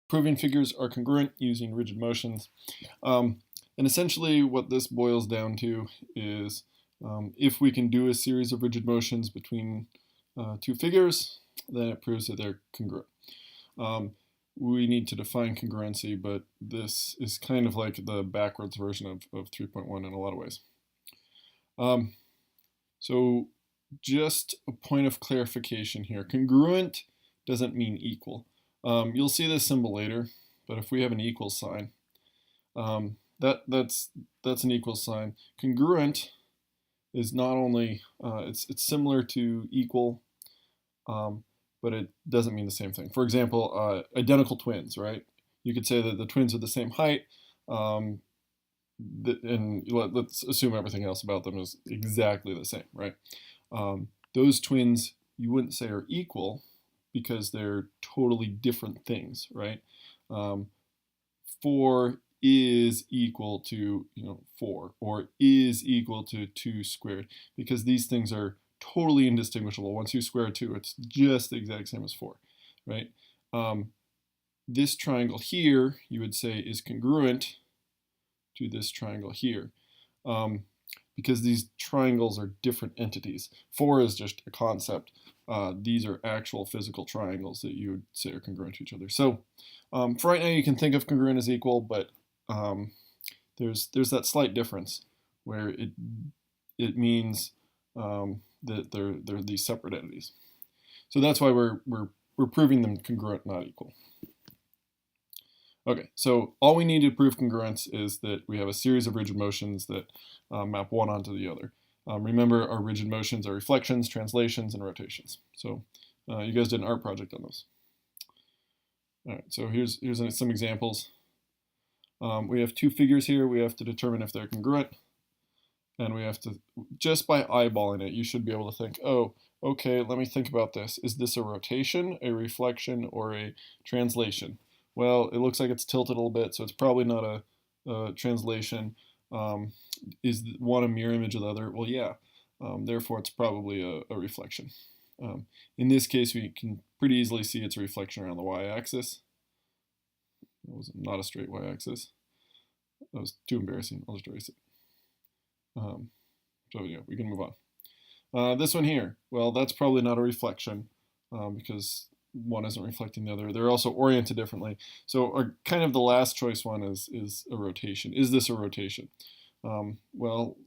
proving figures are congruent using rigid motions. And essentially what this boils down to is if we can do a series of rigid motions between two figures, then it proves that they're congruent. We need to define congruency, but this is kind of like the backwards version of 3.1 in a lot of ways. So just a point of clarification here. Congruent doesn't mean equal. You'll see this symbol later, but if we have an equal sign, that's an equal sign. Congruent is not only, it's similar to equal, but it doesn't mean the same thing. For example, identical twins, right? You could say that the twins are the same height, and let's assume everything else about them is exactly the same, right? Those twins you wouldn't say are equal because they're totally different things, right? 4 is equal to 4, or is equal to 2 squared, because these things are totally indistinguishable. Once you square 2, it's just the exact same as 4, right? This triangle here, you would say, is congruent to this triangle here, because these triangles are different entities. 4 is just a concept. These are actual physical triangles that you would say are congruent to each other. So for right now, you can think of congruent as equal, but there's that slight difference where it means that they're these separate entities. So that's why we're proving them congruent, not equal. Okay, so all we need to prove congruence is that we have a series of rigid motions that map one onto the other. Remember, our rigid motions are reflections, translations, and rotations. So you guys did an art project on those. All right, so here's some examples. We have two figures here. We have to determine if they're congruent. And we have to, just by eyeballing it, you should be able to think, oh, okay, let me think about this. Is this a rotation, a reflection, or a translation? Well, it looks like it's tilted a little bit, so it's probably not a translation. Is one a mirror image of the other? Well, yeah. Therefore, it's probably a reflection. In this case, we can pretty easily see it's a reflection around the y-axis. That was not a straight y-axis. That was too embarrassing. I'll just erase it. So yeah, we can move on. This one here, well, that's probably not a reflection because one isn't reflecting the other. They're also oriented differently. So our kind of the last choice one is a rotation. Is this a rotation? Well,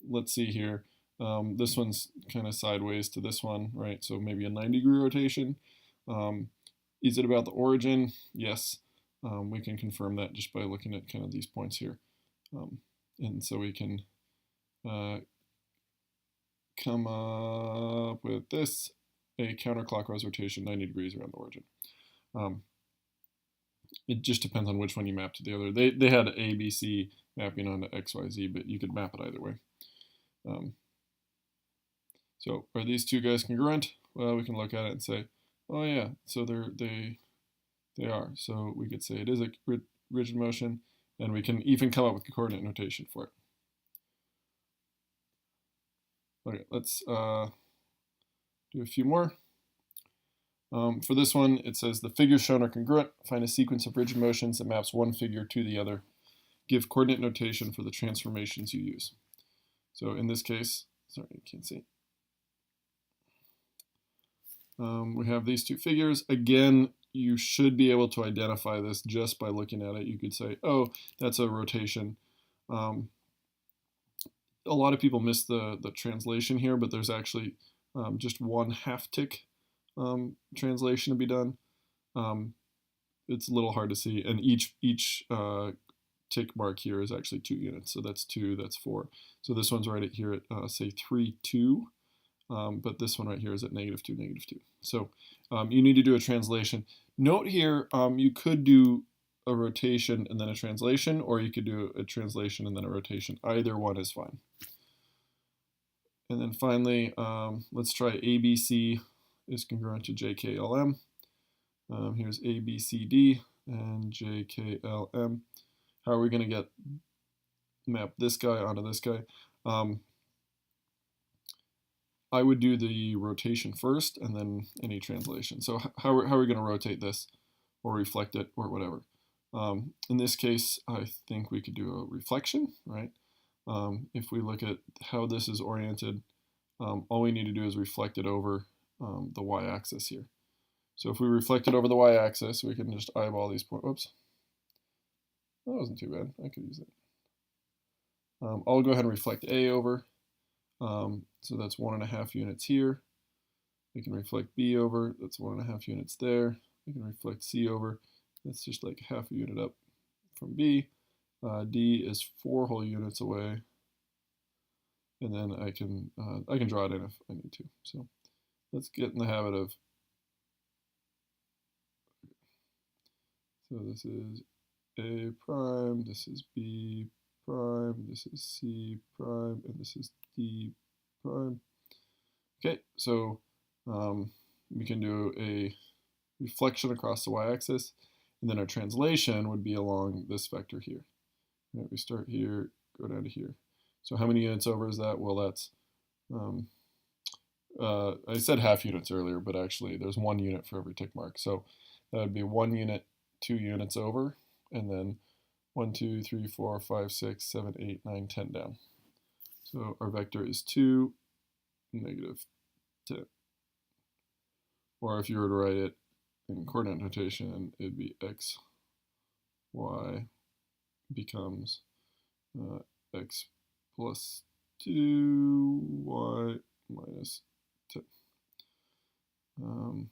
let's see here. This one's kind of sideways to this one, right? So maybe a 90-degree rotation. Is it about the origin? Yes. We can confirm that just by looking at kind of these points here. And so we can come up with this, a counterclockwise rotation 90 degrees around the origin. It just depends on which one you map to the other. They had A, B, C mapping onto X, Y, Z, but you could map it either way. So are these two guys congruent? Well, we can look at it and say, oh yeah, so they are. So we could say it is a rigid motion, and we can even come up with the coordinate notation for it. Okay, let's do a few more. For this one, it says the figures shown are congruent. Find a sequence of rigid motions that maps one figure to the other. Give coordinate notation for the transformations you use. So in this case, sorry, you can't see. We have these two figures. Again, you should be able to identify this just by looking at it. You could say, oh, that's a rotation. A lot of people miss the translation here, but there's actually just one half tick translation to be done. It's a little hard to see, and each tick mark here is actually 2 units. So that's 2, that's 4. So this one's right at here at say 3, 2, but this one right here is at -2, -2. So you need to do a translation. Note here, you could do a rotation and then a translation, or you could do a translation and then a rotation. Either one is fine. And then finally, let's try ABC is congruent to JKLM. Here's ABCD and JKLM. How are we going to map this guy onto this guy? I would do the rotation first and then any translation. So how are we going to rotate this? or reflect it or whatever. In this case, I think we could do a reflection, right? If we look at how this is oriented, all we need to do is reflect it over the y-axis here. So if we reflect it over the y-axis, we can just eyeball these points. Whoops. That wasn't too bad. I could use it. I'll go ahead and reflect A over. So that's 1.5 units here. We can reflect B over. That's 1.5 units there. We can reflect C over. That's just like half a unit up from B. D is 4 whole units away. And then I can draw it in if I need to. So let's get in the habit of. So this is A prime, this is B prime, this is C prime, and this is D prime. Okay, so we can do a reflection across the y-axis, and then our translation would be along this vector here. Right, we start here, go down to here. So how many units over is that? Well, that's, I said half units earlier, but actually there's 1 unit for every tick mark. So that would be 1 unit, 2 units over, and then 1, 2, 3, 4, 5, 6, 7, 8, 9, 10 down. So our vector is 2, negative 10. Or if you were to write it in coordinate notation, it'd be x, y becomes x plus 2, y minus 10.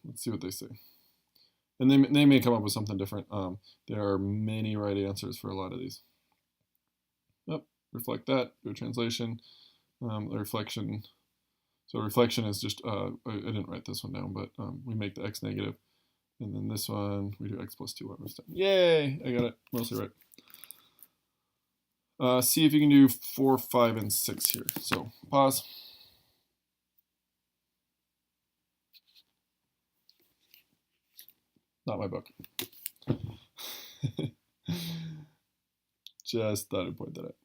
Let's see what they say. And they may come up with something different. There are many right answers for a lot of these. Oh, reflect that, do a translation, a reflection. So reflection is just, I didn't write this one down, but we make the x negative. And then this one, we do x plus 2 this time. Yay, I got it mostly right. See if you can do 4, 5, and 6 here. So pause. Not my book. Just thought I'd point that out.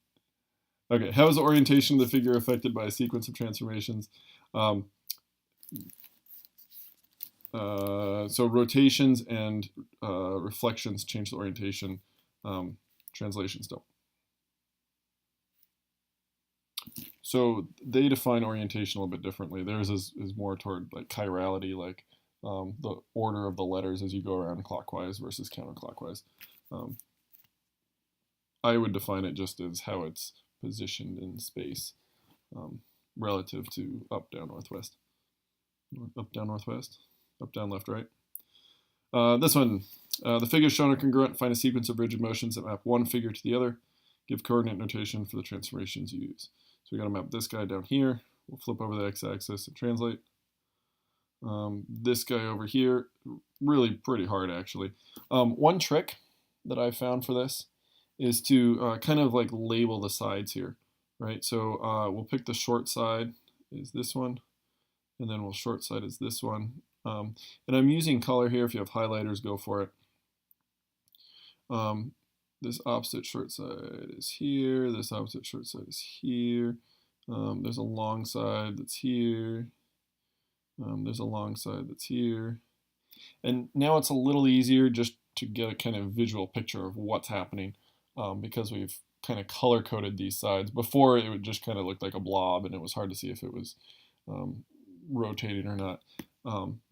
Okay, how is the orientation of the figure affected by a sequence of transformations? So rotations and reflections change the orientation. Translations don't. So they define orientation a little bit differently. Theirs is more toward like chirality, like the order of the letters as you go around clockwise versus counterclockwise. I would define it just as how it's positioned in space relative to up, down, northwest. Up, down, northwest. Up, down, left, right. This one, the figures shown are congruent. Find a sequence of rigid motions that map one figure to the other. Give coordinate notation for the transformations you use. So we got to map this guy down here. We'll flip over the x-axis and translate. This guy over here, really pretty hard actually. One trick that I found for this is to kind of like label the sides here, right? So we'll pick the short side is this one, and then we'll short side is this one. And I'm using color here. If you have highlighters, go for it. This opposite short side is here. This opposite short side is here. There's a long side that's here. There's a long side that's here. And now it's a little easier just to get a kind of visual picture of what's happening because we've kind of color coded these sides. Before it would just kind of look like a blob and it was hard to see if it was rotating or not.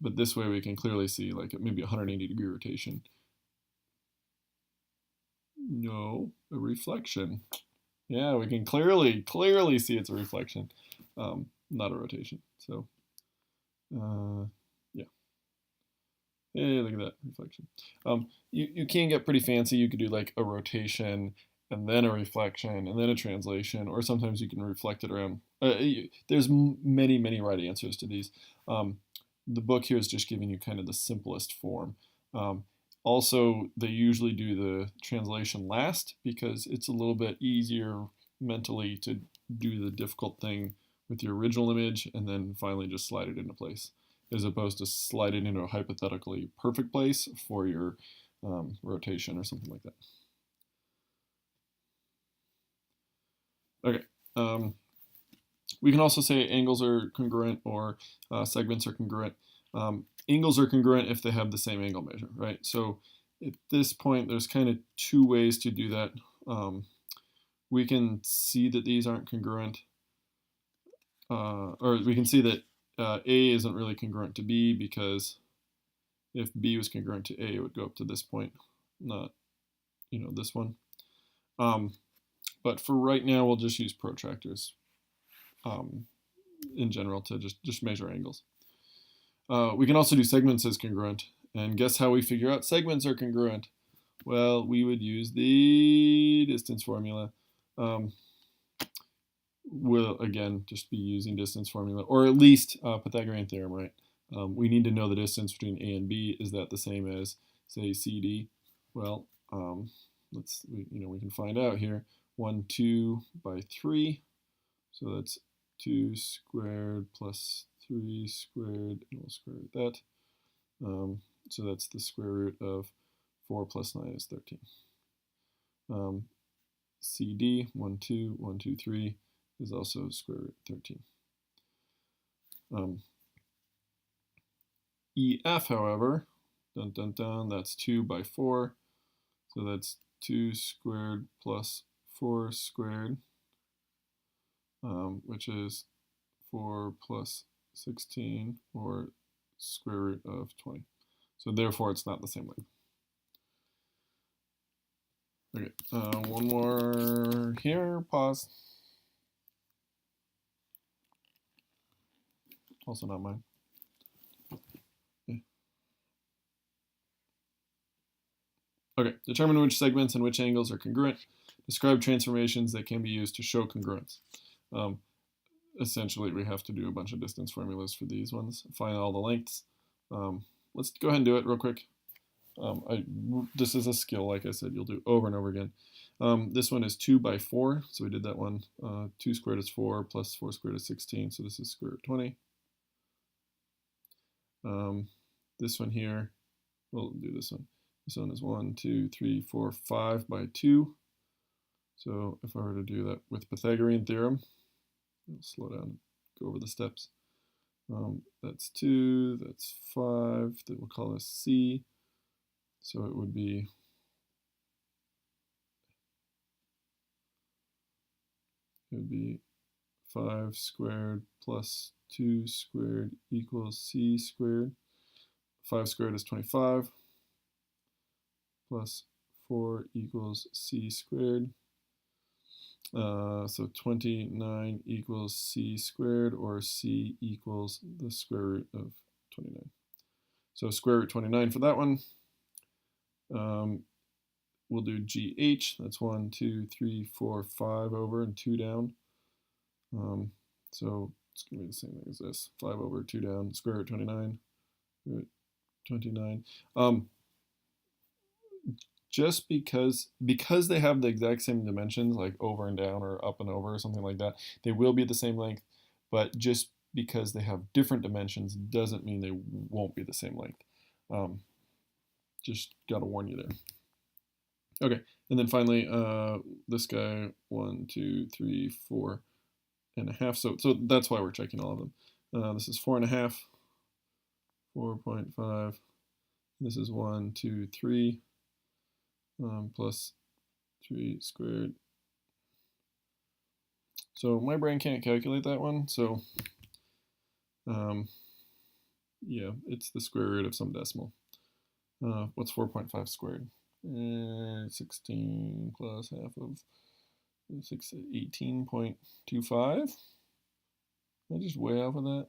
But this way we can clearly see like maybe a 180-degree rotation. No, a reflection. Yeah, we can clearly see it's a reflection, not a rotation. So, yeah. Hey, look at that reflection. You can get pretty fancy. You could do like a rotation and then a reflection and then a translation, or sometimes you can reflect it around. There's many right answers to these. The book here is just giving you kind of the simplest form. Also, they usually do the translation last because it's a little bit easier mentally to do the difficult thing with your original image and then finally just slide it into place, as opposed to slide it into a hypothetically perfect place for your rotation or something like that. Okay. We can also say angles are congruent or segments are congruent. Angles are congruent if they have the same angle measure, right? So at this point, there's kind of two ways to do that. We can see that these aren't congruent, or we can see that A isn't really congruent to B, because if B was congruent to A, it would go up to this point, not, this one. But for right now, we'll just use protractors in general to just measure angles. We can also do segments as congruent, and guess how we figure out segments are congruent? Well, we would use the distance formula. We'll again just be using distance formula, or at least Pythagorean theorem, right? We need to know the distance between A and B. Is that the same as, say, CD? Well, we can find out here. 1, 2 by 3, so that's 2 squared plus 3 squared, and we'll square root that. So that's the square root of 4 plus 9 is 13. CD, 1, 2, 1, 2, 3 is also square root 13. EF, however, that's 2 by 4, so that's 2 squared plus 4 squared, which is 4 plus 16, or square root of 20. So therefore, it's not the same length. Okay, one more here, pause. Also not mine. Okay, determine which segments and which angles are congruent. Describe transformations that can be used to show congruence. Essentially, we have to do a bunch of distance formulas for these ones, find all the lengths. Let's go ahead and do it real quick. This is a skill, like I said, you'll do over and over again. This one is 2 by 4, so we did that one. 2 squared is 4, plus 4 squared is 16, so this is square root 20. This one here, we'll do this one. This one is 1, 2, 3, 4, 5 by 2. So if I were to do that with Pythagorean theorem, I'll slow down and go over the steps. That's 2, that's 5, that we'll call this C. So it would be it would be 5 squared plus 2 squared equals c squared. 5 squared is 25 plus 4 equals c squared. So 29 equals c squared, or c equals the square root of 29. So square root 29 for that one. We'll do GH, that's 1, 2, 3, 4, 5 over and 2 down. So it's going to be the same thing as this, 5 over, 2 down, square root 29, root 29. Just because they have the exact same dimensions, like over and down or up and over or something like that, they will be the same length, but just because they have different dimensions doesn't mean they won't be the same length. Just got to warn you there. Okay, and then finally, this guy, 1, 2, 3, 4 and a half. So that's why we're checking all of them. This is 4.5, 4.5. This is 1, 2, 3, plus 3 squared. So my brain can't calculate that one. So yeah, it's the square root of some decimal. What's 4.5 squared? 16 plus half of 18.25. Am I just way off of that?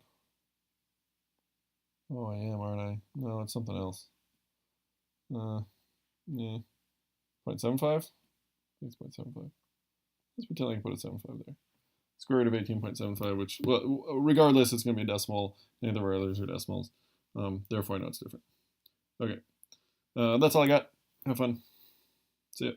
Oh, I am, aren't I? No, it's something else. Yeah, 0.75? I think it's 0.75. Let's pretend I can put a 75 there. Square root of 18.75, which, well, regardless, it's going to be a decimal. Neither of our others are decimals. Therefore, I know it's different. Okay. That's all I got. Have fun. See ya.